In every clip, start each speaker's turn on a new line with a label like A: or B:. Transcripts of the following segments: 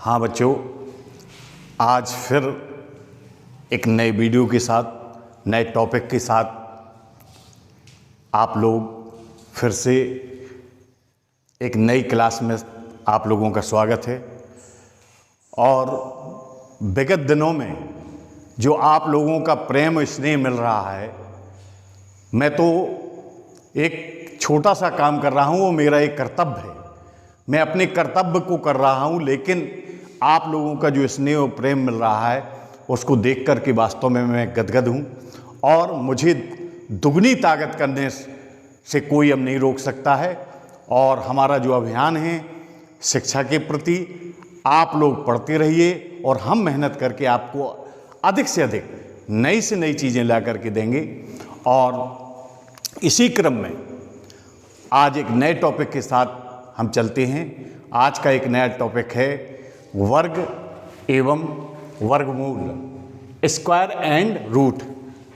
A: हाँ बच्चों, आज फिर एक नए वीडियो के साथ, नए टॉपिक के साथ आप लोग फिर से एक नई क्लास में आप लोगों का स्वागत है। और विगत दिनों में जो आप लोगों का प्रेम स्नेह मिल रहा है, मैं तो एक छोटा सा काम कर रहा हूँ, वो मेरा एक कर्तव्य है। मैं अपने कर्तव्य को कर रहा हूँ, लेकिन आप लोगों का जो स्नेह और प्रेम मिल रहा है उसको देख कर के वास्तव में मैं गदगद हूँ और मुझे दुगनी ताकत करने से कोई अब नहीं रोक सकता है। और हमारा जो अभियान है शिक्षा के प्रति, आप लोग पढ़ते रहिए और हम मेहनत करके आपको अधिक से अधिक नई से नई चीज़ें ला करके देंगे। और इसी क्रम में आज एक नए टॉपिक के साथ हम चलते हैं। आज का एक नया टॉपिक है वर्ग एवं वर्गमूल, स्क्वायर एंड रूट,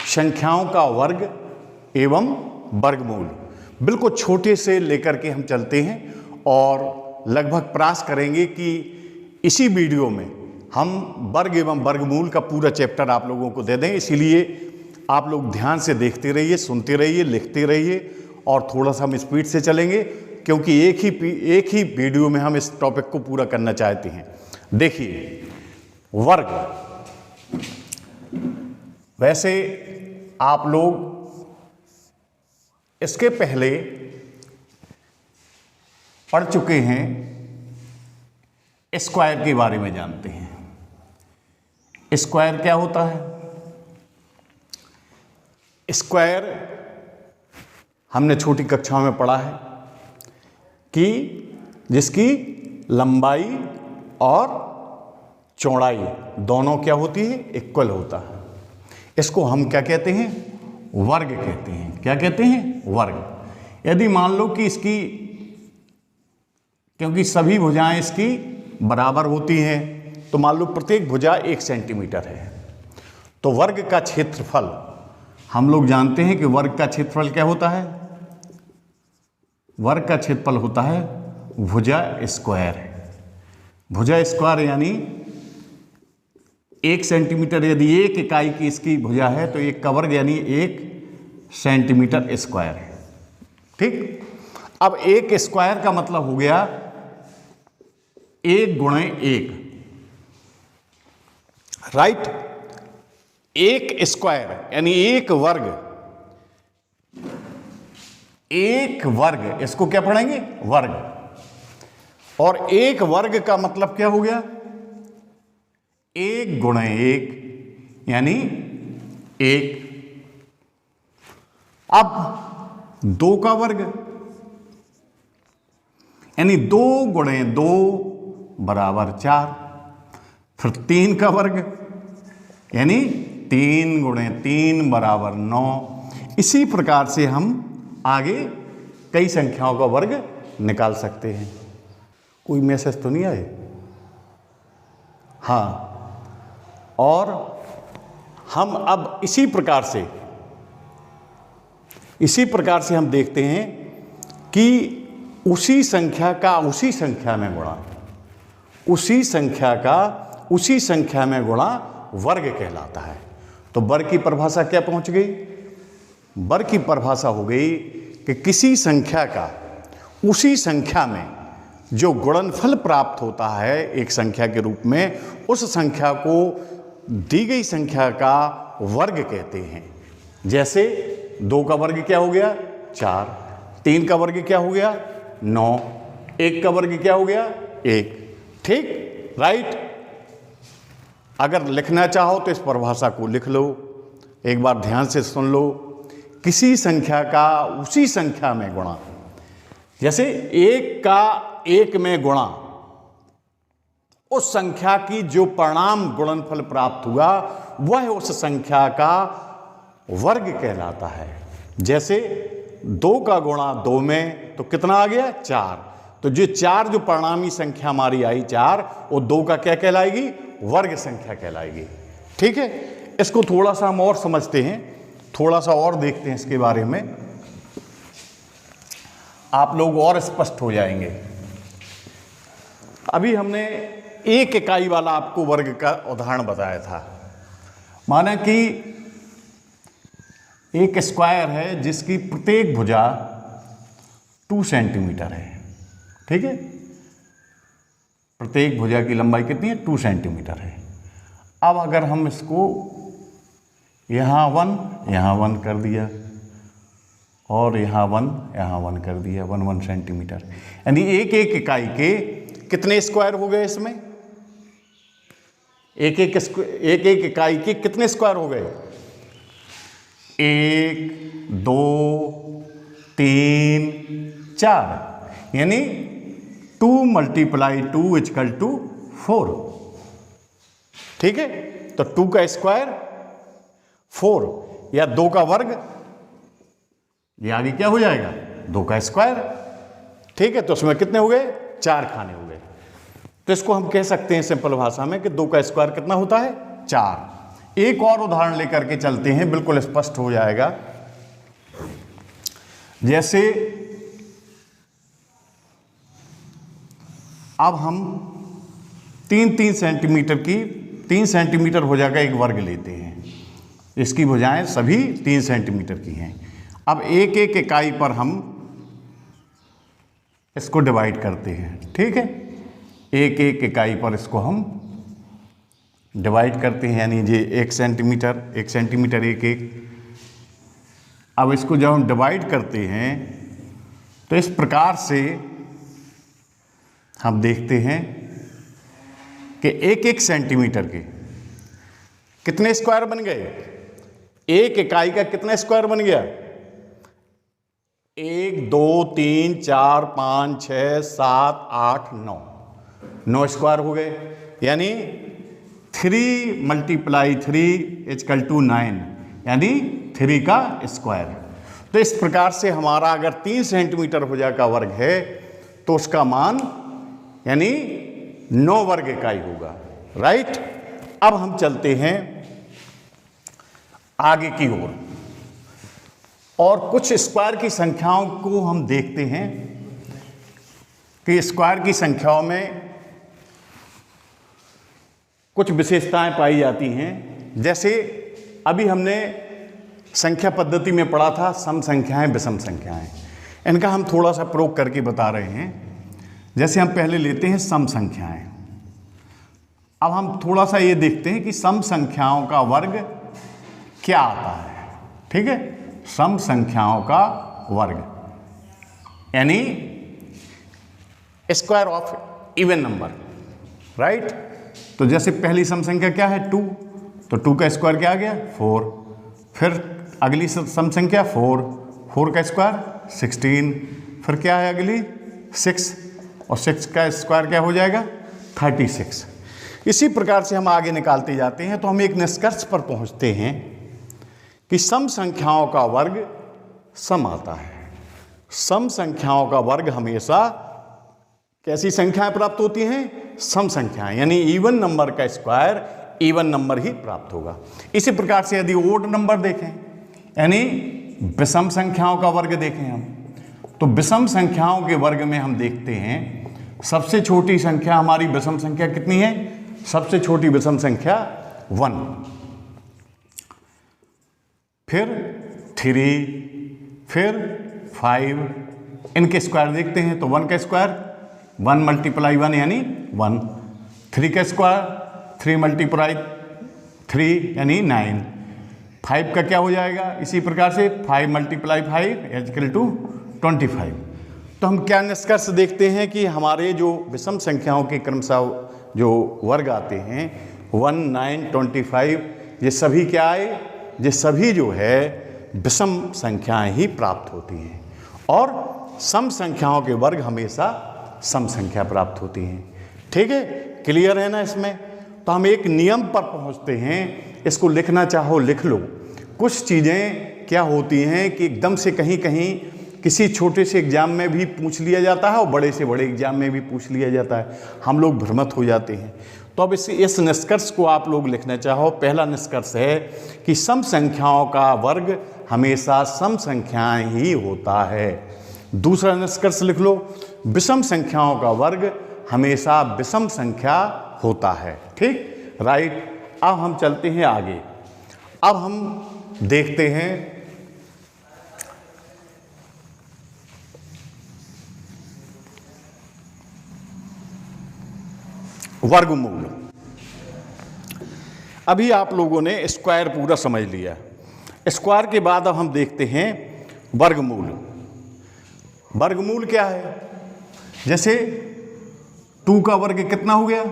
A: संख्याओं का वर्ग एवं वर्गमूल। बिल्कुल छोटे से लेकर के हम चलते हैं और लगभग प्रयास करेंगे कि इसी वीडियो में हम वर्ग एवं वर्गमूल का पूरा चैप्टर आप लोगों को दे दें। इसीलिए आप लोग ध्यान से देखते रहिए, सुनते रहिए, लिखते रहिए और थोड़ा सा हम स्पीड से चलेंगे, क्योंकि एक ही वीडियो में हम इस टॉपिक को पूरा करना चाहते हैं। देखिए, वर्ग, वैसे आप लोग इसके पहले पढ़ चुके हैं, स्क्वायर के बारे में जानते हैं। स्क्वायर क्या होता है? स्क्वायर हमने छोटी कक्षाओं में पढ़ा है कि जिसकी लंबाई और चौड़ाई दोनों क्या होती है? इक्वल होता है। इसको हम क्या कहते हैं? वर्ग कहते हैं। क्या कहते हैं? वर्ग। यदि मान लो कि इसकी, क्योंकि सभी भुजाएं इसकी बराबर होती हैं, तो मान लो प्रत्येक भुजा 1 सेंटीमीटर है, तो वर्ग का क्षेत्रफल, हम लोग जानते हैं कि वर्ग का क्षेत्रफल क्या होता है? वर्ग का क्षेत्रफल होता है भुजा स्क्वायर। भुजा स्क्वायर यानी 1 सेंटीमीटर, यदि 1 इकाई की इसकी भुजा है तो 1 का वर्ग यानी 1 सेंटीमीटर स्क्वायर। ठीक। अब 1 स्क्वायर का मतलब हो गया 1 गुणे 1, राइट। 1 स्क्वायर यानी 1 वर्ग, 1 वर्ग, इसको क्या पढ़ेंगे? वर्ग। और 1 वर्ग का मतलब क्या हो गया? 1 गुणे 1 यानी 1। अब 2 का वर्ग यानी 2 गुणे 2 बराबर 4। फिर 3 का वर्ग यानी 3 गुणे 3 बराबर 9। इसी प्रकार से हम आगे कई संख्याओं का वर्ग निकाल सकते हैं। कोई मैसेज तो नहीं आए? हाँ। और हम अब इसी प्रकार से हम देखते हैं कि उसी संख्या का उसी संख्या में गुणा, उसी संख्या का उसी संख्या में गुणा वर्ग कहलाता है। तो वर्ग की परिभाषा क्या पहुंच गई? वर्ग की परिभाषा हो गई कि किसी संख्या का उसी संख्या में जो गुणनफल प्राप्त होता है एक संख्या के रूप में, उस संख्या को दी गई संख्या का वर्ग कहते हैं। जैसे 2 का वर्ग क्या हो गया? 4। 3 का वर्ग क्या हो गया? 9। 1 का वर्ग क्या हो गया? 1। ठीक, राइट। अगर लिखना चाहो तो इस परिभाषा को लिख लो, एक बार ध्यान से सुन लो। किसी संख्या का उसी संख्या में गुणा, जैसे 1 का 1 में गुणा, उस संख्या की जो परिणाम गुणनफल प्राप्त हुआ वह उस संख्या का वर्ग कहलाता है। जैसे 2 का गुणा 2 में तो कितना आ गया? 4। तो जो 4 जो परिणामी संख्या हमारी आई 4, वो 2 का क्या कहलाएगी? वर्ग संख्या कहलाएगी। ठीक है। इसको थोड़ा सा हम और समझते हैं, थोड़ा सा और देखते हैं इसके बारे में, आप लोग और स्पष्ट हो जाएंगे। अभी हमने एक इकाई वाला आपको वर्ग का उदाहरण बताया था। माना कि एक स्क्वायर है जिसकी प्रत्येक भुजा 2 सेंटीमीटर है, ठीक है। प्रत्येक भुजा की लंबाई कितनी है? 2 सेंटीमीटर है। अब अगर हम इसको यहाँ 1 कर दिया और यहाँ 1 कर दिया, 1 सेंटीमीटर, यानी एक एक इकाई के कितने स्क्वायर हो गए इसमें? एक एक इकाई के कितने स्क्वायर हो गए? 1 2 3 4, यानी 2 × 2 = 4, ठीक है। तो 2 का स्क्वायर 4 या 2 का वर्ग, ये आगे क्या हो जाएगा? 2 का स्क्वायर, ठीक है। तो उसमें कितने हो गए? 4 खाने हो गए। तो इसको हम कह सकते हैं सिंपल भाषा में कि 2 का स्क्वायर कितना होता है? 4। एक और उदाहरण लेकर के चलते हैं, बिल्कुल स्पष्ट हो जाएगा। जैसे अब हम 3 सेंटीमीटर हो जाएगा एक वर्ग लेते हैं, इसकी भुजाएं सभी 3 सेंटीमीटर की हैं। अब एक एक इकाई पर हम इसको डिवाइड करते हैं, ठीक है। एक एक इकाई पर इसको हम डिवाइड करते हैं, यानी ये 1 सेंटीमीटर एक। अब इसको जब हम डिवाइड करते हैं तो इस प्रकार से हम देखते हैं कि एक सेंटीमीटर के कितने स्क्वायर बन गए? एक इकाई का कितना स्क्वायर बन गया? 1 2 3 4 5 6 7 8 9 स्क्वायर हो गए, यानी 3 × 3 = 9, यानी 3 का स्क्वायर। तो इस प्रकार से हमारा अगर 3 सेंटीमीटर भुजा का वर्ग है तो उसका मान यानी 9 वर्ग इकाई होगा, राइट। अब हम चलते हैं आगे की ओर और कुछ स्क्वायर की संख्याओं को हम देखते हैं कि स्क्वायर की संख्याओं में कुछ विशेषताएं पाई जाती हैं। जैसे अभी हमने संख्या पद्धति में पढ़ा था सम संख्याएं विषम संख्याएं, इनका हम थोड़ा सा प्रयोग करके बता रहे हैं। जैसे हम पहले लेते हैं सम संख्याएं। अब हम थोड़ा सा ये देखते हैं कि सम संख्याओं का वर्ग क्या आता है, ठीक है। सम संख्याओं का वर्ग यानी square of even number, right. तो जैसे पहली सम संख्या क्या है? 2, तो 2 का स्क्वायर क्या आ गया? 4। फिर अगली सम संख्या 4 का स्क्वायर 16। फिर क्या है अगली? 6, और 6 का स्क्वायर क्या हो जाएगा? 36। इसी प्रकार से हम आगे निकालते जाते हैं तो हम एक निष्कर्ष पर पहुंचते हैं कि सम संख्याओं का वर्ग सम आता है। सम संख्याओं का वर्ग हमेशा कैसी संख्याएं प्राप्त होती हैं? सम संख्याएं, यानी इवन नंबर का स्क्वायर इवन नंबर ही प्राप्त होगा। इसी प्रकार से यदि ओड नंबर देखें यानी विषम संख्याओं का वर्ग देखें हम, तो विषम संख्याओं के वर्ग में हम देखते हैं सबसे छोटी संख्या हमारी विषम संख्या कितनी है? सबसे छोटी विषम संख्या 1, फिर 3, फिर 5। इनके स्क्वायर देखते हैं तो 1 का स्क्वायर 1 × 1 यानी 1। 3 का स्क्वायर 3 × 3 यानी 9। 5 का क्या हो जाएगा? इसी प्रकार से 5 × 5 = 25। तो हम क्या निष्कर्ष देखते हैं कि हमारे जो विषम संख्याओं के क्रमशः जो वर्ग आते हैं 1 9 25, ये सभी क्या आए? ये सभी जो है विषम संख्याएं ही प्राप्त होती हैं और सम संख्याओं के वर्ग हमेशा सम संख्या प्राप्त होती हैं, ठीक है। क्लियर है ना इसमें? तो हम एक नियम पर पहुंचते हैं, इसको लिखना चाहो लिख लो। कुछ चीज़ें क्या होती हैं कि एकदम से कहीं कहीं किसी छोटे से एग्जाम में भी पूछ लिया जाता है और बड़े से बड़े एग्जाम में भी पूछ लिया जाता है, हम लोग भ्रमित हो जाते हैं। तो अब इस निष्कर्ष को आप लोग लिखना चाहो। पहला निष्कर्ष है कि सम संख्याओं का वर्ग हमेशा सम संख्याएं ही होता है। दूसरा निष्कर्ष लिख लो, विषम संख्याओं का वर्ग हमेशा विषम संख्या होता है। ठीक, राइट। अब हम चलते हैं आगे। अब हम देखते हैं वर्गमूल। अभी आप लोगों ने स्क्वायर पूरा समझ लिया। स्क्वायर के बाद अब हम देखते हैं वर्गमूल। वर्गमूल क्या है? जैसे 2 का वर्ग कितना हो गया?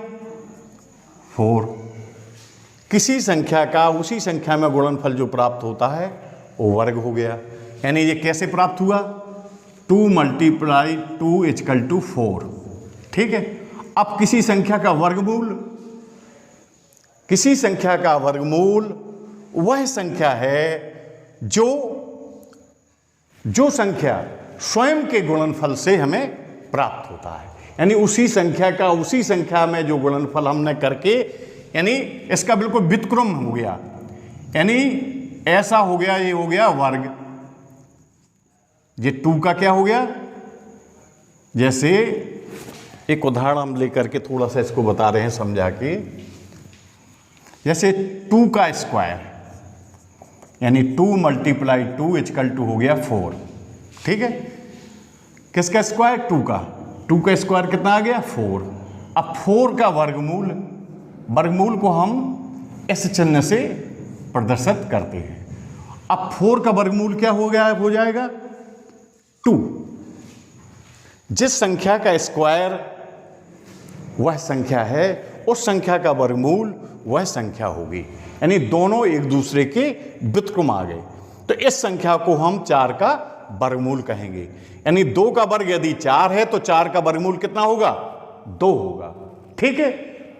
A: 4। किसी संख्या का उसी संख्या में गुणनफल जो प्राप्त होता है वो वर्ग हो गया। यानी ये कैसे प्राप्त हुआ? 2 × 2 = 4। ठीक है। अब किसी संख्या का वर्गमूल वह संख्या है जो संख्या स्वयं के गुणनफल से हमें प्राप्त होता है। यानी उसी संख्या में जो गुणनफल हमने करके, यानी इसका बिल्कुल व्युत्क्रम हो गया। यानी ऐसा हो गया, ये हो गया वर्ग, ये 2 का क्या हो गया? जैसे एक उदाहरण हम लेकर के थोड़ा सा इसको बता रहे हैं समझा के। जैसे 2 का स्क्वायर, यानी 2 × 2 = हो गया 4। ठीक है। किसका स्क्वायर? 2 का। 2 का स्क्वायर कितना आ गया? 4। अब 4 का वर्गमूल को हम इस चिन्ह से प्रदर्शित करते हैं। अब 4 का वर्गमूल क्या हो जाएगा? 2। जिस संख्या का स्क्वायर वह संख्या है, उस संख्या का वर्गमूल वह संख्या होगी। यानी दोनों एक दूसरे के व्युत्क्रम आ गए। तो इस संख्या को हम 4 का वर्गमूल कहेंगे। यानी 2 का वर्ग यदि 4 है तो 4 का वर्गमूल कितना होगा? 2 होगा। ठीक है।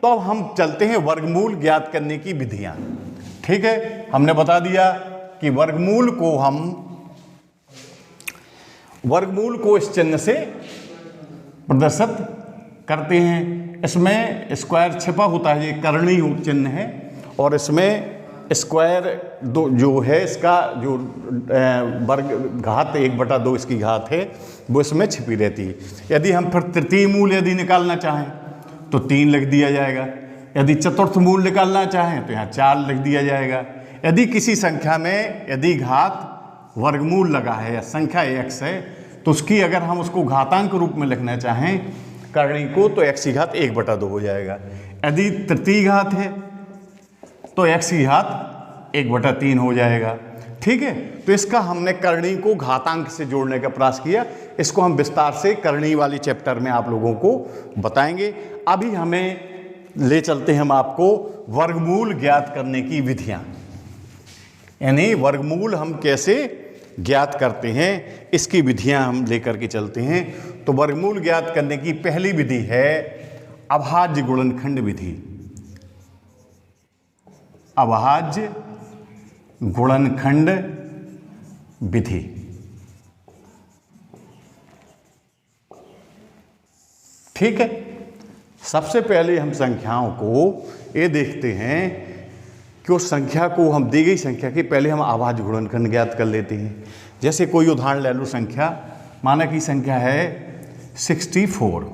A: तो अब हम चलते हैं वर्गमूल ज्ञात करने की विधियां। ठीक है। हमने बता दिया कि वर्गमूल को इस चिन्ह से प्रदर्शित करते हैं। इसमें स्क्वायर छिपा होता है, ये कर्णीय चिन्ह है, और इसमें स्क्वायर जो है इसका जो वर्ग घात 1/2 इसकी घात है वो इसमें छिपी रहती है। यदि हम फिर तृतीय मूल यदि निकालना चाहें तो 3 लिख दिया जाएगा। यदि चतुर्थ मूल निकालना चाहें तो यहाँ 4 लिख दिया जाएगा। यदि किसी संख्या में यदि घात वर्गमूल लगा है या संख्या x है तो उसकी अगर हम उसको घातांक रूप में लिखना चाहें करणी को तो x की घात 1/2 हो जाएगा। यदि तृतीय घात है तो x की घात 1/3 हो जाएगा। ठीक है। तो इसका हमने करणी को घातांक से जोड़ने का प्रयास किया। इसको हम विस्तार से करणी वाली चैप्टर में आप लोगों को बताएंगे। अभी हमें ले चलते हैं हम आपको वर्गमूल ज्ञात करने की विधियां, यानी वर्गमूल हम कैसे ज्ञात करते हैं इसकी विधियां हम लेकर के चलते हैं। तो वर्गमूल ज्ञात करने की पहली विधि है अभाज्य गुणनखंड विधि। अभाज्य गुणनखंड विधि। ठीक है। सबसे पहले हम संख्याओं को ये देखते हैं कि उस संख्या को हम दी गई संख्या के पहले हम अभाज्य गुणनखंड ज्ञात कर लेते हैं। जैसे कोई उदाहरण ले लो, संख्या माना कि संख्या है 64।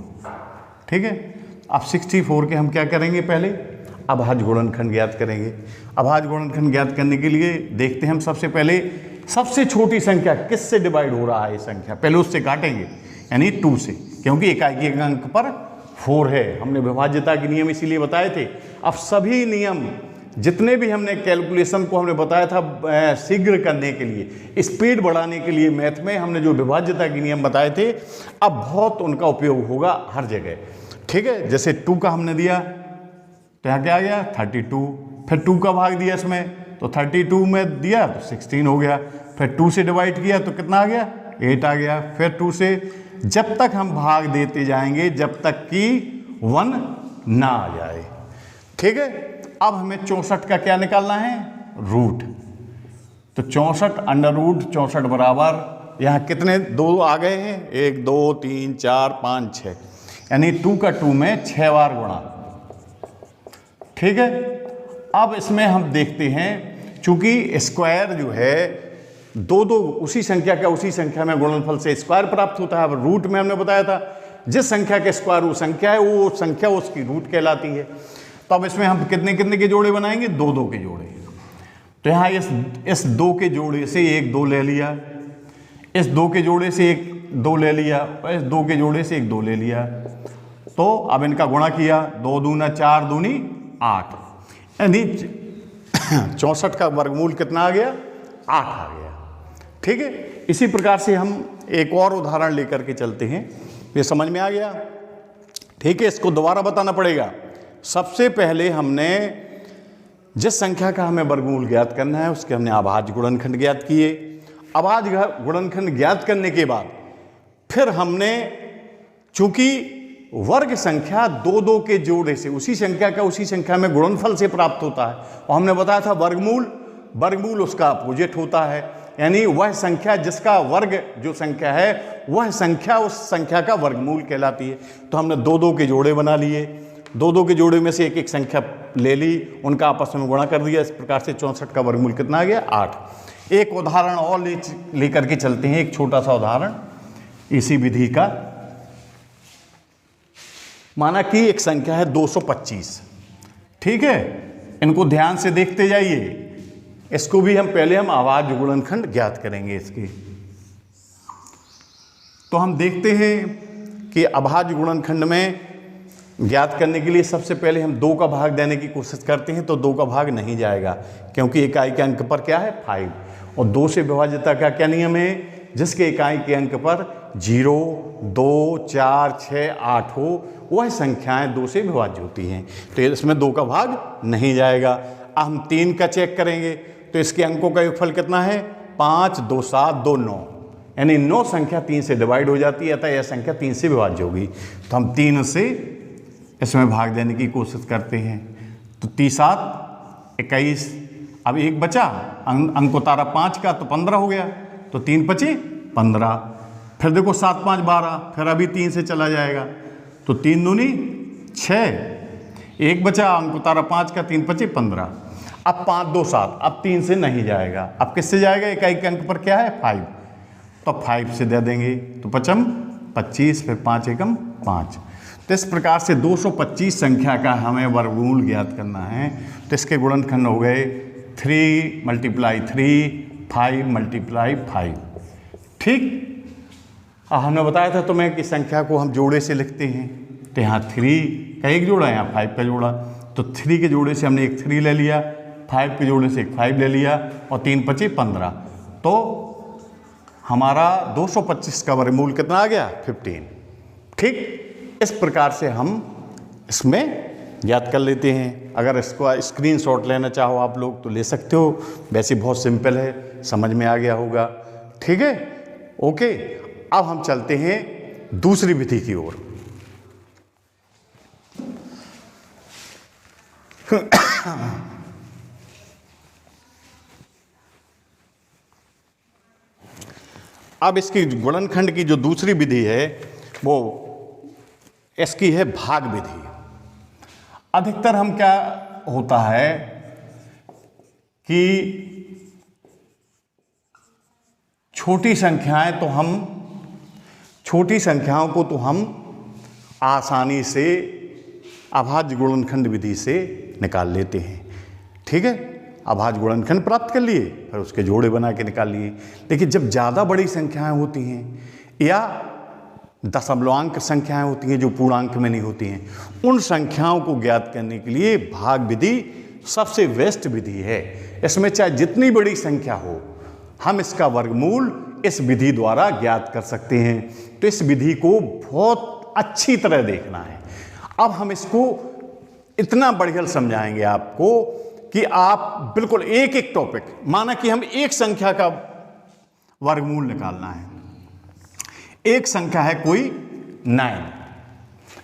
A: ठीक है। अब 64 के हम क्या करेंगे? पहले अभाज्य गुणनखंड ज्ञात करेंगे। अभाज्य गुणनखंड ज्ञात करने के लिए देखते हैं हम सबसे पहले सबसे छोटी संख्या किससे डिवाइड हो रहा है ये संख्या, पहले उससे काटेंगे, यानी 2 से, क्योंकि इकाई के अंक पर 4 है। हमने विभाज्यता के नियम इसीलिए बताए थे। अब सभी नियम जितने भी हमने कैलकुलेशन को हमने बताया था शीघ्र करने के लिए, स्पीड बढ़ाने के लिए मैथ में हमने जो विभाज्यता के नियम बताए थे, अब बहुत उनका उपयोग होगा हर जगह। ठीक है। जैसे 2 का हमने दिया तो यहाँ क्या आ गया? 32। फिर 2 का भाग दिया इसमें तो 32 में दिया तो 16 हो गया। फिर 2 से डिवाइड किया तो कितना आ गया? 8 आ गया। फिर 2 से जब तक हम भाग देते जाएंगे जब तक कि 1 ना आ जाए। ठीक है। अब हमें 64 का क्या निकालना है? रूट। तो 64 अंडर रूट 64 बराबर यहाँ कितने 2 आ गए हैं? 1 2 3 4 5 6, यानी 2 का 2 में 6 बार गुणा। ठीक है। अब इसमें हम देखते हैं चूंकि स्क्वायर जो है दो उसी संख्या का उसी संख्या में गुणनफल से स्क्वायर प्राप्त होता है। अब रूट में हमने बताया था जिस संख्या के स्क्वायर रूट संख्या है वो संख्या उसकी रूट कहलाती है। तो अब इसमें हम कितने कितने के जोड़े बनाएंगे, दो दो के जोड़े। तो यहाँ इस दो के जोड़े से एक दो ले लिया, इस दो के जोड़े से एक दो ले लिया, और इस दो के जोड़े से एक दो ले लिया। तो अब इनका गुणा किया, 2 दूना 4 दूनी 8, यानी 64 का वर्गमूल कितना आ गया, 8 आ गया। ठीक है, इसी प्रकार से हम एक और उदाहरण लेकर के चलते हैं। ये समझ में आ गया? ठीक है, इसको दोबारा बताना पड़ेगा। सबसे पहले हमने जिस संख्या का हमें वर्गमूल ज्ञात करना है उसके हमने अभाज्य गुणनखंड ज्ञात किए। अभाज्य गुणनखंड ज्ञात करने के बाद फिर हमने, चूंकि वर्ग संख्या दो दो के जोड़े से उसी संख्या का उसी संख्या में गुणनफल से प्राप्त होता है, और हमने बताया था वर्गमूल उसका अपोजिट होता है, यानी वह संख्या जिसका वर्ग जो संख्या है वह संख्या उस संख्या का वर्गमूल कहलाती है। तो हमने दो दो के जोड़े बना लिए, दो दो के जोड़े में से एक एक संख्या ले ली, उनका आपस में गुणा कर दिया। इस प्रकार से 64 का वर्गमूल कितना आ गया, 8। एक उदाहरण और लेकर के चलते हैं, एक छोटा सा उदाहरण इसी विधि का। माना कि एक संख्या है 225। ठीक है, इनको ध्यान से देखते जाइए। इसको भी हम अभाज्य गुणनखंड ज्ञात करेंगे इसके। तो हम देखते हैं कि अभाज्य गुणनखंड में ज्ञात करने के लिए सबसे पहले हम 2 का भाग देने की कोशिश करते हैं, तो 2 का भाग नहीं जाएगा, क्योंकि इकाई के अंक पर क्या है, 5। और 2 से विभाज्यता का क्या नियम है, जिसके इकाई के अंक पर 0, 2, 4, 6, 8 हो वह संख्याएं 2 से विभाज्य होती हैं। तो इसमें 2 का भाग नहीं जाएगा। अब हम 3 का चेक करेंगे, तो इसके अंकों का योगफल कितना है, 5, 2, 7, 2, 9, यानी 9 संख्या 3 से डिवाइड हो जाती है, अतः यह संख्या 3 से विभाज्य होगी। तो हम 3 से इसमें भाग देने की कोशिश करते हैं। तो 3 7 21, अब एक बचा, अंक उतारा 5 का, तो 15 हो गया। तो 3 5 15, फिर देखो 7 5 12, फिर अभी 3 से चला जाएगा, तो 3 दूनी 6, एक बचा, अंक उतारा 5 का, 3 5 15। अब 5 2 7, अब 3 से नहीं जाएगा, अब किससे जाएगा, इकाई के अंक पर क्या है, 5, तो 5 से दे देंगे। तो 5 25, फिर 5 एकम 5। तो इस प्रकार से 225 संख्या का हमें वर्गमूल ज्ञात करना है। तो इसके गुणनखंड हो गए 3 × 3, 5 × 5। ठीक, हमने बताया था तुम्हें कि संख्या को हम जोड़े से लिखते हैं। तो यहाँ 3 का एक जोड़ा, यहाँ 5 का जोड़ा। तो 3 के जोड़े से हमने एक 3 ले लिया, 5 के जोड़े से एक 5 ले लिया, और 3 5 15। तो हमारा 225 का वर्गमूल कितना आ गया, 15। ठीक, इस प्रकार से हम इसमें ज्ञात कर लेते हैं। अगर इसको स्क्रीनशॉट लेना चाहो आप लोग तो ले सकते हो, वैसे बहुत सिंपल है, समझ में आ गया होगा। ठीक है, ओके। अब हम चलते हैं दूसरी विधि की ओर। अब इसकी गुणनखंड की जो दूसरी विधि है वो इसकी है भाग विधि। अधिकतर हम क्या होता है कि छोटी संख्याओं को तो हम आसानी से अभाज्य गुणनखंड विधि से निकाल लेते हैं। ठीक है, अभाज्य गुणनखंड प्राप्त कर लिए, फिर उसके जोड़े बना के निकाल लिए। लेकिन जब ज़्यादा बड़ी संख्याएं होती हैं या दशमलवांक संख्याएं होती हैं जो पूर्णांक में नहीं होती हैं, उन संख्याओं को ज्ञात करने के लिए भाग विधि सबसे बेस्ट विधि है। इसमें चाहे जितनी बड़ी संख्या हो, हम इसका वर्गमूल इस विधि द्वारा ज्ञात कर सकते हैं। तो इस विधि को बहुत अच्छी तरह देखना है। अब हम इसको इतना बढ़िया समझाएंगे आपको कि आप बिल्कुल एक एक टॉपिक, माना कि हम एक संख्या का वर्गमूल निकालना है। एक संख्या है कोई 9,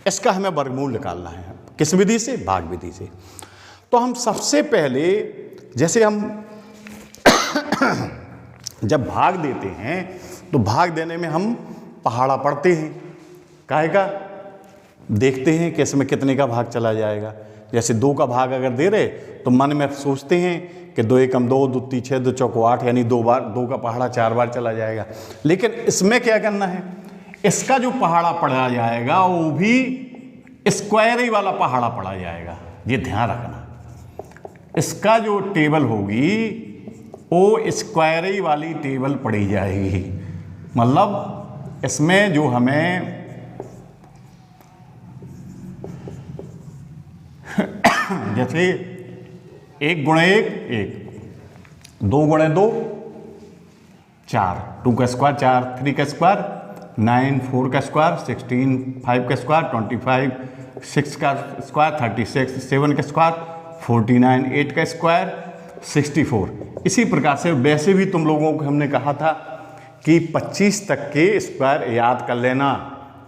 A: इसका हमें वर्गमूल निकालना है। किस विधि से, भाग विधि से। तो हम सबसे पहले, जैसे हम जब भाग देते हैं तो भाग देने में हम पहाड़ा पढ़ते हैं। काहे का, देखते हैं कि इसमें कितने का भाग चला जाएगा। जैसे 2 का भाग अगर दे रहे तो मन में सोचते हैं कि 2 एकम 2, 2 3 6, 2 चौको 8, यानी 2 बार 2 का पहाड़ा 4 बार चला जाएगा। लेकिन इसमें क्या करना है, इसका जो पहाड़ा पढ़ा जाएगा वो भी स्क्वायर ही वाला पहाड़ा पढ़ा जाएगा, ये ध्यान रखना। इसका जो टेबल होगी वो स्क्वायर ही वाली टेबल पढ़ी जाएगी, मतलब इसमें जो हमें जैसे 1 गुणे 1 2 गुणे 2 4, 2 का स्क्वायर 4, 3 का स्क्वायर 9, 4 का स्क्वायर 16, 5 का स्क्वायर 25, 6 का स्क्वायर 36, 7 का स्क्वायर 49, 8 का स्क्वायर 64। इसी प्रकार से वैसे भी तुम लोगों को हमने कहा था कि 25 तक के स्क्वायर याद कर लेना,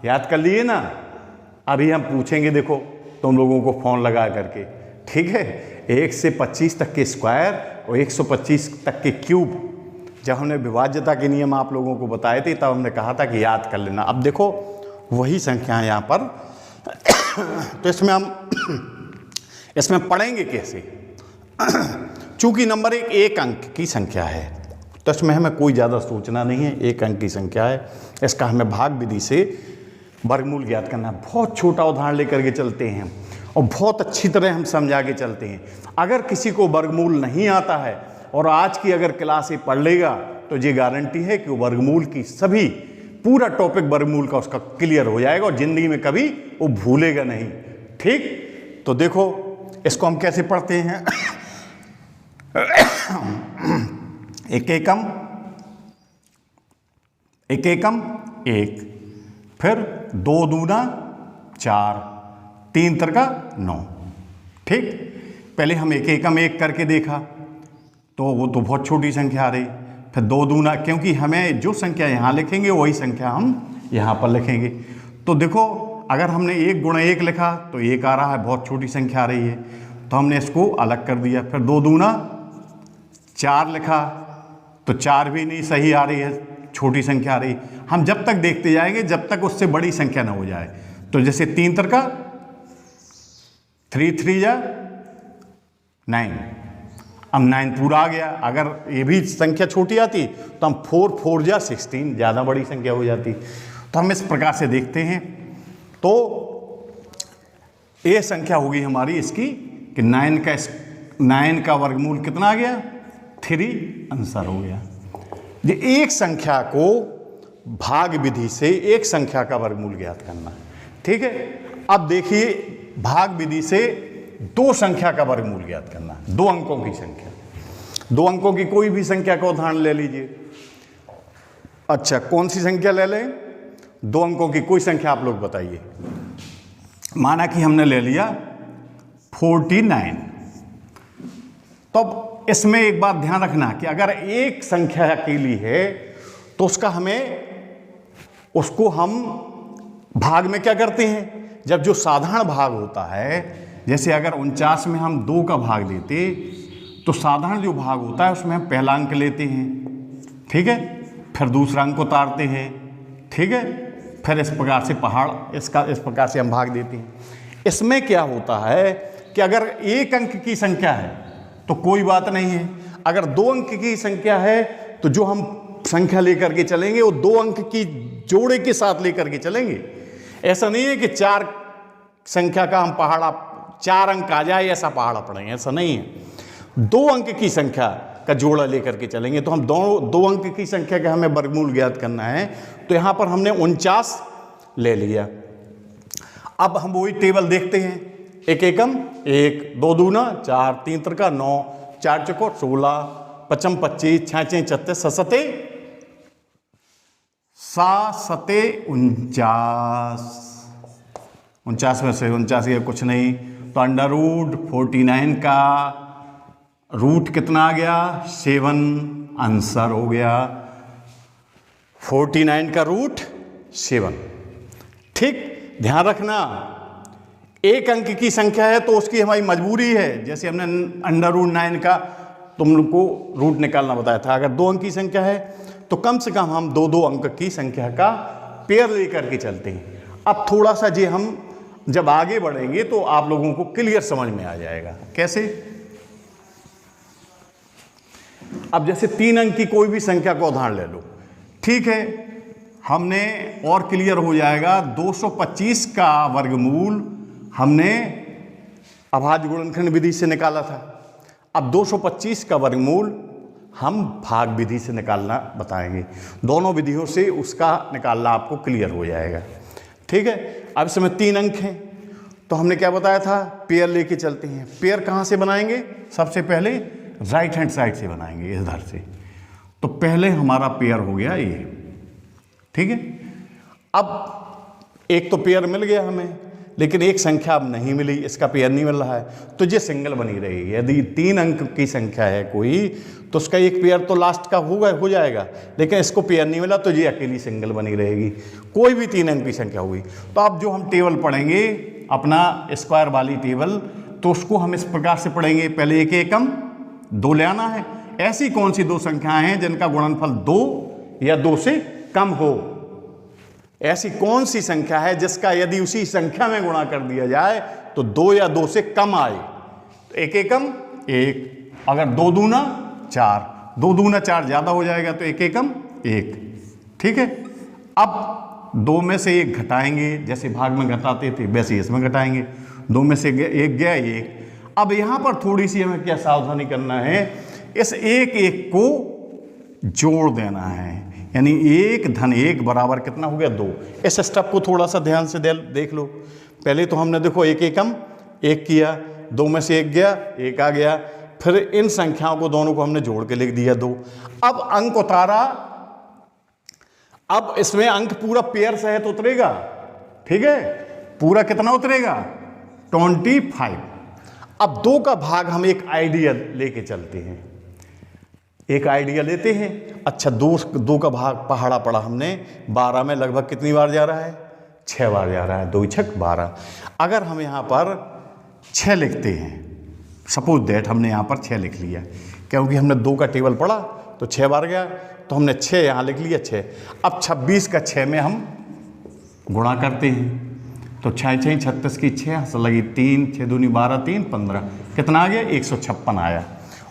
A: याद कर लिए ना। अभी हम पूछेंगे, देखो तुम लोगों को फ़ोन लगा करके, ठीक है। 1 से 25 तक के स्क्वायर और 125 तक के क्यूब, जब हमने विभाज्यता के नियम आप लोगों को बताए थे तब हमने कहा था कि याद कर लेना। अब देखो वही संख्या है यहाँ पर, तो इसमें पढ़ेंगे कैसे। चूंकि नंबर 1 अंक की संख्या है तो इसमें हमें कोई ज़्यादा सोचना नहीं है, 1 अंक की संख्या है। इसका हमें भाग विधि से वर्गमूल ज्ञात करना है। बहुत छोटा उदाहरण लेकर के चलते हैं और बहुत अच्छी तरह हम समझा के चलते हैं। अगर किसी को वर्गमूल नहीं आता है और आज की अगर क्लास ये पढ़ लेगा तो ये गारंटी है कि वो वर्गमूल की सभी पूरा टॉपिक वर्गमूल का उसका क्लियर हो जाएगा और ज़िंदगी में कभी वो भूलेगा नहीं, ठीक। तो देखो इसको हम कैसे पढ़ते हैं। 1 एकम 1, फिर 2 दूना 4, 3 तिरका 9, ठीक। पहले हम 1 एकम 1 करके देखा तो वो तो बहुत छोटी संख्या आ रही। फिर 2 दूना, क्योंकि हमें जो संख्या यहाँ लिखेंगे वही संख्या हम यहाँ पर लिखेंगे। तो देखो अगर हमने 1 गुणा 1 लिखा तो 1 आ रहा है, बहुत छोटी संख्या आ रही है, तो हमने इसको अलग कर दिया। फिर 2 दूना 4 लिखा तो 4 भी नहीं सही आ रही है, छोटी संख्या आ रही। हम जब तक देखते जाएंगे जब तक उससे बड़ी संख्या ना हो जाए। तो जैसे 3 तिरका 3 3 जा 9, अब 9 पूरा आ गया। अगर ये भी संख्या छोटी आती तो हम 4 4 जा 16, ज़्यादा बड़ी संख्या हो जाती। तो हम इस प्रकार से देखते हैं। तो ये संख्या होगी हमारी इसकी कि 9 का वर्गमूल कितना आ गया, 3 आंसर हो गया। ये एक संख्या को भाग विधि से एक संख्या का वर्गमूल ज्ञात करना है, ठीक है। अब देखिए भाग विधि से 2 संख्या का वर्गमूल ज्ञात करना है, 2 अंकों की संख्या। 2 अंकों की कोई भी संख्या का उदाहरण ले लीजिए। अच्छा, कौन सी संख्या ले लें? 2 अंकों की कोई संख्या आप लोग बताइए। माना कि हमने ले लिया 49। तो इसमें एक बात ध्यान रखना कि अगर एक संख्या अकेली है तो उसको हम भाग में क्या करते हैं, जब जो साधारण भाग होता है, जैसे अगर 49 में हम 2 का भाग लेते तो साधारण जो भाग होता है उसमें हम पहला अंक लेते हैं, ठीक है, फिर दूसरा अंक उतारते हैं, ठीक है, फिर इस प्रकार से इस प्रकार से हम भाग देते हैं। इसमें क्या होता है कि अगर 1 अंक की संख्या है तो कोई बात नहीं है, अगर 2 अंक की संख्या है तो जो हम संख्या लेकर के चलेंगे वो 2 अंक की जोड़े के साथ लेकर के चलेंगे। ऐसा नहीं है कि 4 संख्या का हम पहाड़ा 4 अंक आ जाए ऐसा पहाड़ा पढ़ेंगे, ऐसा नहीं है। 2 अंक की संख्या का जोड़ा लेकर के चलेंगे। तो हम 2 अंक की संख्या का हमें वर्गमूल ज्ञात करना है, तो यहाँ पर हमने 49 ले लिया। अब हम वही टेबल देखते हैं। 1 एकम 1, 2 दूना 4, 3 तिरका 9, 4 चौको 16, 5 25, 6 6 36, 7 49। 49 में से 49 ये कुछ नहीं, तो अंडर रूट 49 का रूट कितना आ गया, 7 आंसर हो गया। 49 का रूट 7, ठीक। ध्यान रखना 1 अंक की संख्या है तो उसकी हमारी मजबूरी है, जैसे हमने अंडर रूट 9 का तुम लोग को रूट निकालना बताया था। अगर 2 अंक की संख्या है तो कम से कम हम 2 अंक की संख्या का पेयर लेकर के चलते हैं। अब थोड़ा सा जे हम जब आगे बढ़ेंगे तो आप लोगों को क्लियर समझ में आ जाएगा कैसे। अब जैसे 3 अंक की कोई भी संख्या का उदाहरण ले लो, ठीक है। हमने और क्लियर हो जाएगा, 225 का वर्गमूल हमने अभाज्य गुणनखंड विधि से निकाला था। अब 225 का वर्गमूल हम भाग विधि से निकालना बताएंगे। दोनों विधियों से उसका निकालना आपको क्लियर हो जाएगा। ठीक है, अब इसमें 3 अंक हैं, तो हमने क्या बताया था, पेयर लेके चलते हैं। पेयर कहाँ से बनाएंगे, सबसे पहले राइट हैंड साइड से बनाएंगे, इधर से। तो पहले हमारा पेयर हो गया ये। ठीक है, अब एक तो पेयर मिल गया हमें, लेकिन एक संख्या अब नहीं मिली, इसका पेयर नहीं मिल रहा है, तो ये सिंगल बनी रहेगी। यदि 3 अंक की संख्या है कोई, तो उसका एक पेयर तो लास्ट का हो जाएगा, लेकिन इसको पेयर नहीं मिला तो ये अकेली सिंगल बनी रहेगी। कोई भी 3 अंक की संख्या होगी। तो अब जो हम टेबल पढ़ेंगे अपना स्क्वायर वाली टेबल, तो उसको हम इस प्रकार से पढ़ेंगे। पहले एक एकम 2 ले आना है। ऐसी कौन सी 2 संख्याएं हैं जिनका गुणनफल 2 या 2 से कम हो? ऐसी कौन सी संख्या है जिसका यदि उसी संख्या में गुणा कर दिया जाए तो 2 या 2 से कम आए? तो एक एकम 1, अगर 2 दूना 4, 2 दूना 4 ज्यादा हो जाएगा तो एक एकम 1। ठीक है, अब 2 में से 1 घटाएंगे, जैसे भाग में घटाते थे वैसे इसमें घटाएंगे। 2 में से 1 गया 1। अब यहां पर थोड़ी सी हमें क्या सावधानी करना है, इस 1 को जोड़ देना है, यानी 1 धन 1 बराबर कितना हो गया 2। इस स्टेप को थोड़ा सा ध्यान से देख लो। पहले तो हमने देखो एक एकम 1 किया, 2 में से 1 गया, 1 आ गया, फिर इन संख्याओं को दोनों को हमने जोड़ के लिख दिया 2। अब अंक उतारा, अब इसमें अंक पूरा पेयर सहित उतरेगा। ठीक है, पूरा कितना उतरेगा 25। अब 2 का भाग हम एक आइडिया लेके चलते हैं, एक आइडिया लेते हैं। अच्छा, 2 का भाग पहाड़ा पड़ा हमने 12 में, लगभग कितनी बार जा रहा है, 6 बार जा रहा है। 2 छक 12। अगर हम यहाँ पर 6 लिखते हैं, सपोज दैट हमने यहाँ पर 6 लिख लिया, क्योंकि हमने 2 का टेबल पढ़ा तो 6 बार गया, तो हमने 6 यहाँ लिख लिया 6। अब 26 का 6 में हम गुणा करते हैं, तो 6 6 36 की 6 हंस लगी 3, 6 दूनी 12, 3 15, कितना आ गया 156 आया,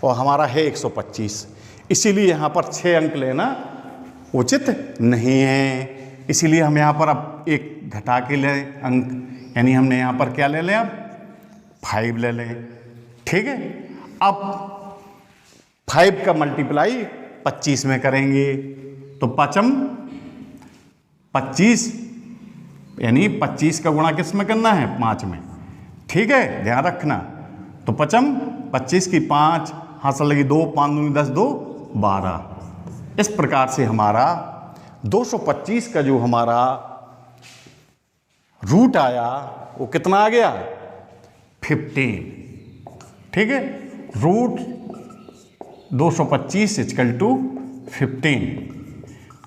A: और हमारा है 125। इसीलिए यहाँ पर 6 अंक लेना उचित नहीं है। इसीलिए हम यहाँ पर अब एक घटा के ले अंक, यानी हमने यहाँ पर क्या ले लें, अब 5 ले लें। ठीक है, अब 5 का मल्टीप्लाई 25 में करेंगे, तो 5 25, यानी 25 का गुणा किस में करना है, 5 में। ठीक है, ध्यान रखना। तो 25 की 5 हासिल लगी 2, 5 दूनी 10, 2 12। इस प्रकार से हमारा 225 का जो हमारा रूट आया वो कितना आ गया 15। ठीक है, रूट 225 = 15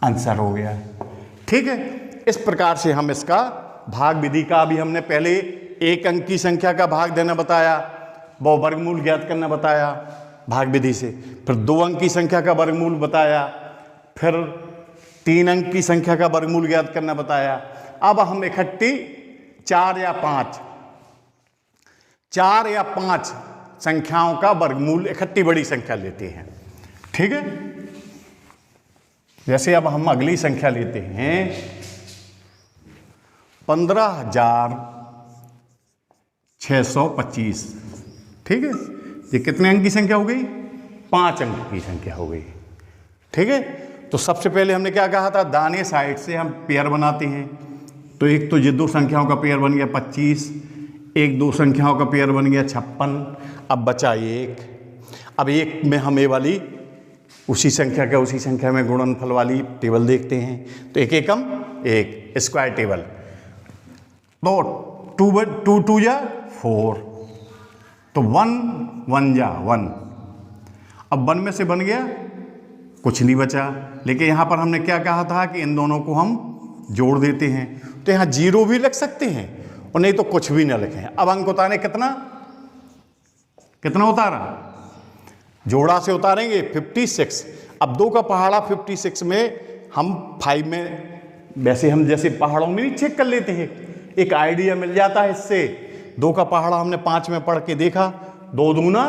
A: आंसर हो गया। ठीक है, इस प्रकार से हम इसका भाग विधि का भी हमने पहले एक अंक की संख्या का भाग देना बताया, वो वर्गमूल ज्ञात करना बताया भाग विधि से, फिर 2 अंक की संख्या का वर्गमूल बताया, फिर 3 अंक की संख्या का वर्गमूल ज्ञात करना बताया। अब हम इकट्ठी 4 या 5 संख्याओं का वर्गमूल इकट्ठी बड़ी संख्या लेते हैं। ठीक है, जैसे अब हम अगली संख्या लेते हैं 15,625। ठीक है, ये कितने अंक की संख्या हो गई, 5 अंक की संख्या हो गई। ठीक है, तो सबसे पहले हमने क्या कहा था, दाहिने साइड से हम पेयर बनाते हैं। तो एक तो ये 2 संख्याओं का पेयर बन गया 25, एक 2 संख्याओं का पेयर बन गया 56। अब बचा 1। अब 1 में हम ये वाली उसी संख्या में गुणनफल वाली टेबल देखते हैं। तो एक एकम 1 स्क्वायर टेबल, तो 2 2 या 4, तो 1 1 जा 1। अब 1 में से बन गया, कुछ नहीं बचा। लेकिन यहाँ पर हमने क्या कहा था कि इन दोनों को हम जोड़ देते हैं, तो यहाँ 0 भी लिख सकते हैं और नहीं तो कुछ भी ना लिखें। अब अंक उतारे, कितना उतारा, जोड़ा से उतारेंगे 56। अब 2 का पहाड़ा 56 में हम 5 में, वैसे हम जैसे पहाड़ों में भी चेक कर लेते हैं, एक आइडिया मिल जाता है इससे। 2 का पहाड़ा हमने 5 में पढ़ के देखा, 2 दूना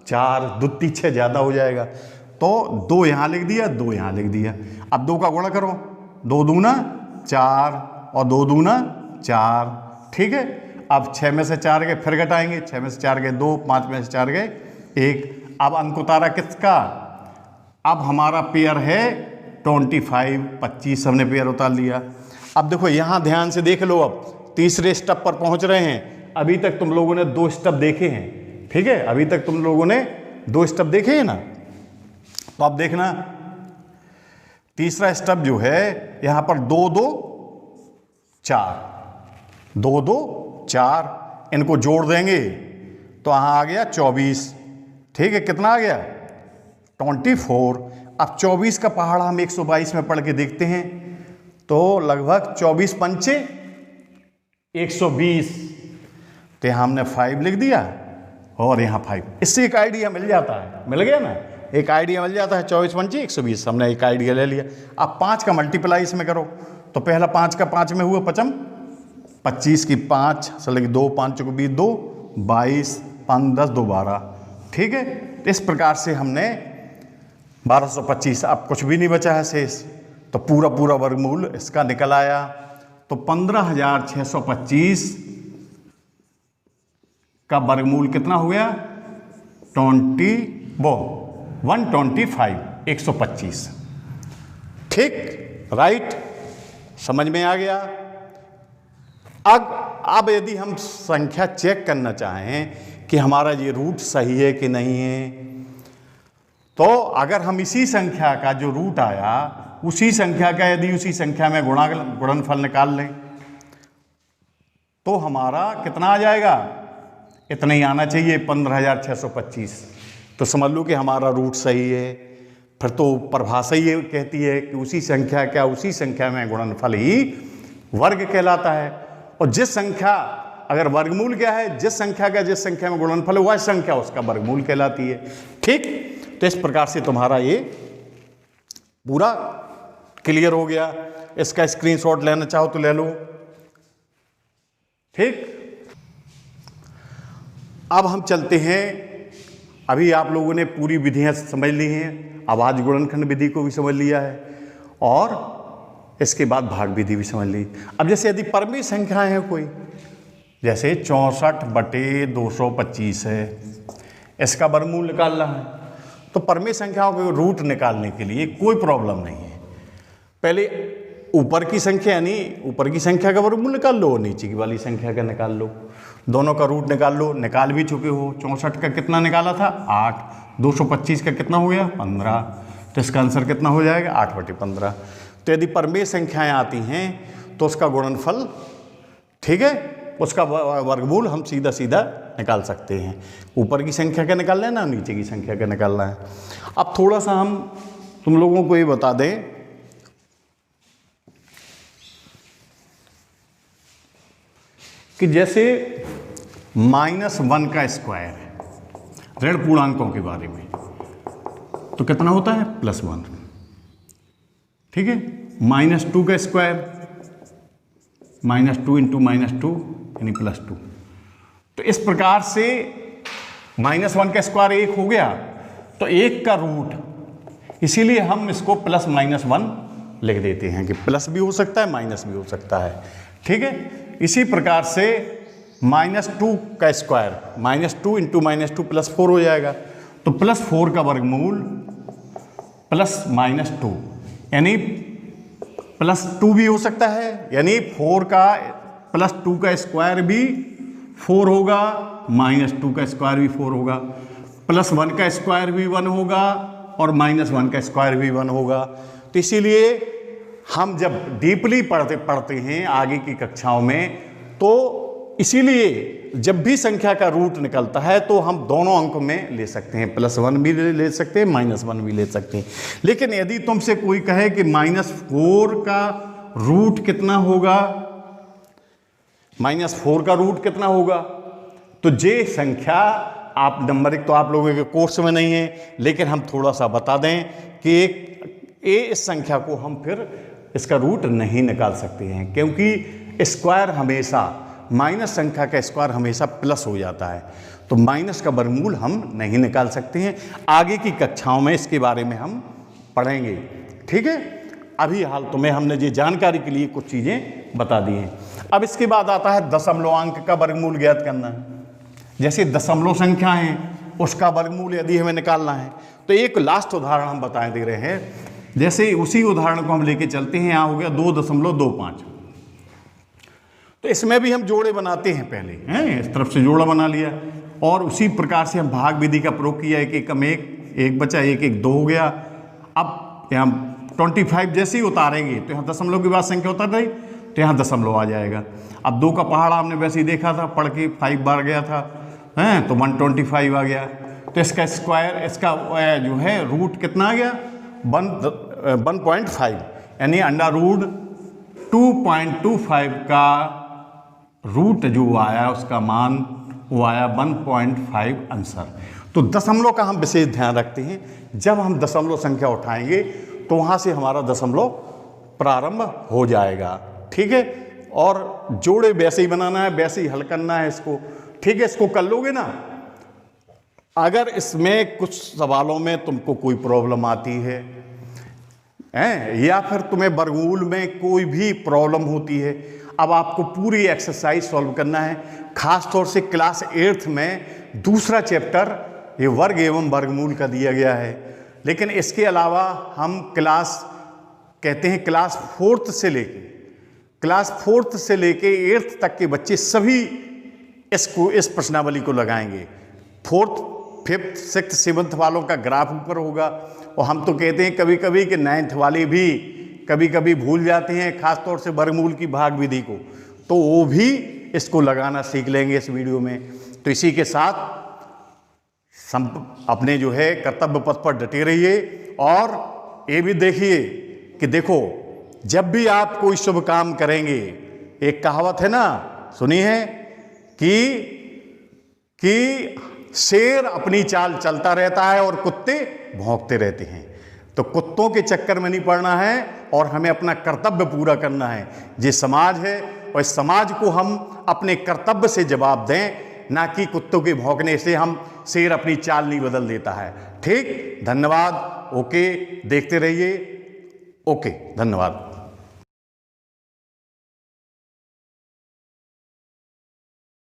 A: 4, 2 3 6 ज़्यादा हो जाएगा, तो 2 यहाँ लिख दिया, 2 यहाँ लिख दिया। अब 2 का गुणा करो, 2 दूना 4 और 2 दूना 4, ठीक है। अब 6 में से 4 गए, फिर घटाएंगे, 6 में से 4 गए 2, 5 में से 4 गए 1। अब अंक उतारा किसका? अब हमारा पेयर है 25, 25 हमने पेयर उतार लिया। अब देखो यहाँ ध्यान से देख लो, अब तीसरे स्टेप पर पहुंच रहे हैं। अभी तक तुम लोगों ने 2 स्टेप देखे हैं, ठीक है, अभी तक तुम लोगों ने 2 स्टेप देखे हैं ना। तो अब देखना तीसरा स्टेप जो है, यहां पर 2 2 4, 2 2 4, इनको जोड़ देंगे तो यहां आ गया 24, ठीक है। कितना आ गया? 24। अब 24 का पहाड़ा हम 122 में पढ़ के देखते हैं, तो लगभग 24 पंचे 120, तो यहां हमने 5 लिख दिया और यहाँ 5। इससे एक आइडिया मिल जाता है, मिल गया ना, एक आइडिया मिल जाता है। 24 पंचे 120, हमने एक आइडिया ले लिया। अब 5 का मल्टीप्लाई इसमें करो, तो पहला 5 का 5 में हुआ 55, 25 की 5 चलेगी 2, 5 को 20, 2 22, 5 10 2 12, ठीक है। तो इस प्रकार से हमने 1225, अब कुछ भी नहीं बचा है शेष, तो पूरा पूरा वर्गमूल इसका निकल आया। तो 15,625 का वर्गमूल कितना हो गया? 125, 125, ठीक, राइट, समझ में आ गया। अब यदि हम संख्या चेक करना चाहें कि हमारा ये रूट सही है कि नहीं है, तो अगर हम इसी संख्या का जो रूट आया उसी संख्या का यदि उसी संख्या में गुणनफल निकाल लें तो हमारा कितना आ जाएगा? इतना ही आना चाहिए, 15,625। तो समझ लो कि हमारा रूट सही है। फिर तो परिभाषा ये कहती है कि उसी संख्या में गुणनफल ही वर्ग कहलाता है। और जिस संख्या, अगर वर्गमूल क्या है, जिस संख्या में गुणनफल है वह संख्या उसका वर्गमूल कहलाती है, ठीक। तो इस प्रकार से तुम्हारा ये पूरा क्लियर हो गया। इसका स्क्रीनशॉट लेना चाहो तो ले लो, ठीक। अब हम चलते हैं, अभी आप लोगों ने पूरी विधियां समझ ली हैं, अभाज्य गुणनखंड विधि को भी समझ लिया है और इसके बाद भाग विधि भी समझ ली। अब जैसे यदि परमेय संख्याएं हैं कोई, जैसे 64/225 है, इसका वर्गमूल निकालना है, तो परमेय संख्याओं के रूट निकालने के लिए कोई प्रॉब्लम नहीं है। पहले ऊपर की संख्या यानी ऊपर की संख्या का वर्गमूल निकाल लो, नीचे की वाली संख्या का निकाल लो, दोनों का रूट निकाल लो। निकाल भी चुके हो, 64 का कितना निकाला था? 8, 225 का कितना हो गया? 15, तो इसका आंसर कितना हो जाएगा? 8/15। तो यदि परमेय संख्याएं आती हैं तो उसका गुणनफल, ठीक है, उसका वर्गमूल हम सीधा सीधा निकाल सकते हैं। ऊपर की संख्या का निकालना है ना, नीचे की संख्या का निकालना है। अब थोड़ा सा हम तुम लोगों को ये बता दें कि जैसे -1 का स्क्वायर है ऋण पूर्णांकों के बारे में, तो कितना होता है? +1, ठीक है। -2 का स्क्वायर, -2 × -2 यानी +2। तो इस प्रकार से -1 का स्क्वायर 1 हो गया, तो 1 का रूट, इसीलिए हम इसको +-1 लिख देते हैं कि प्लस भी हो सकता है माइनस भी हो सकता है, ठीक है। इसी प्रकार से -2 का स्क्वायर, -2 × -2 +4 हो जाएगा, तो +4 का वर्गमूल +-2 यानी +2 भी हो सकता है, यानी 4 का +2 का स्क्वायर भी 4 होगा, -2 का स्क्वायर भी 4 होगा, +1 का स्क्वायर भी 1 होगा और -1 का स्क्वायर भी 1 होगा। तो इसीलिए हम जब डीपली पढ़ते हैं आगे की कक्षाओं में, तो इसीलिए जब भी संख्या का रूट निकलता है तो हम दोनों अंक में ले सकते हैं, +1 भी ले सकते हैं, -1 भी ले सकते हैं। लेकिन यदि तुमसे कोई कहे कि -4 का रूट कितना होगा, -4 का रूट कितना होगा, तो ये संख्या आप नंबरिक तो आप लोगों के कोर्स में नहीं है, लेकिन हम थोड़ा सा बता दें कि इस संख्या को हम फिर इसका रूट नहीं निकाल सकते हैं, क्योंकि स्क्वायर हमेशा, माइनस संख्या का स्क्वायर हमेशा प्लस हो जाता है, तो माइनस का वर्गमूल हम नहीं निकाल सकते हैं। आगे की कक्षाओं में इसके बारे में हम पढ़ेंगे, ठीक है। अभी हाल तुम्हें हमने ये जानकारी के लिए कुछ चीज़ें बता दी हैं। अब इसके बाद आता है दशमलवांक का वर्गमूल ज्ञात करना है। जैसे दशमलव संख्या है उसका वर्गमूल यदि हमें निकालना है तो एक लास्ट उदाहरण हम बताए दे रहे हैं। जैसे उसी उदाहरण को हम लेके चलते हैं, यहाँ हो गया 2.25। तो इसमें भी हम जोड़े बनाते हैं पहले, हैं, इस तरफ से जोड़ा बना लिया और उसी प्रकार से हम भाग विधि का प्रयोग किया, एक कम एक बचा, एक 2 हो गया। अब यहाँ 25 जैसे ही उतारेंगे तो यहाँ दशमलव के बाद संख्या उतर रही तो यहाँ दशमलव आ जाएगा। अब 2 का पहाड़ा हमने वैसे ही देखा था, पढ़ के 5 बार गया था, हैं, तो 125 आ गया। तो इसका स्क्वायर, इसका जो है रूट कितना आ गया 1.5, यानी √2.25 का रूट जो आया उसका मान वो आया 1.5 आंसर। तो दशमलव का हम विशेष ध्यान रखते हैं, जब हम दशमलव संख्या उठाएंगे तो वहाँ से हमारा दशमलव प्रारंभ हो जाएगा, ठीक है। और जोड़े वैसे ही बनाना है, वैसे ही हल करना है इसको, ठीक है। इसको कर लोगे ना। अगर इसमें कुछ सवालों में तुमको कोई प्रॉब्लम आती है या फिर तुम्हें वर्गमूल में कोई भी प्रॉब्लम होती है, अब आपको पूरी एक्सरसाइज सॉल्व करना है। खास तौर से क्लास 8th में दूसरा चैप्टर ये वर्ग एवं वर्गमूल का दिया गया है। लेकिन इसके अलावा हम क्लास 4th से लेके 8th तक के बच्चे सभी इस प्रश्नावली को लगाएंगे। 4th, 5th, 6th, 7th वालों का ग्राफ ऊपर होगा। और हम तो कहते हैं कभी कभी कि 9th वाले भी कभी कभी भूल जाते हैं, खासतौर से वर्गमूल की भाग विधि को, तो वो भी इसको लगाना सीख लेंगे इस वीडियो में। तो इसी के साथ अपने जो है कर्तव्य पथ पर डटे रहिए। और ये भी देखिए कि देखो, जब भी आप कोई शुभ काम करेंगे, एक कहावत है ना, सुनी है कि शेर अपनी चाल चलता रहता है और कुत्ते भौंकते रहते हैं। तो कुत्तों के चक्कर में नहीं पड़ना है और हमें अपना कर्तव्य पूरा करना है। ये समाज है और इस समाज को हम अपने कर्तव्य से जवाब दें, ना कि कुत्तों के भौंकने से हम शेर अपनी चाल नहीं बदल देता है। ठीक, धन्यवाद। ओके, देखते रहिए। ओके, धन्यवाद।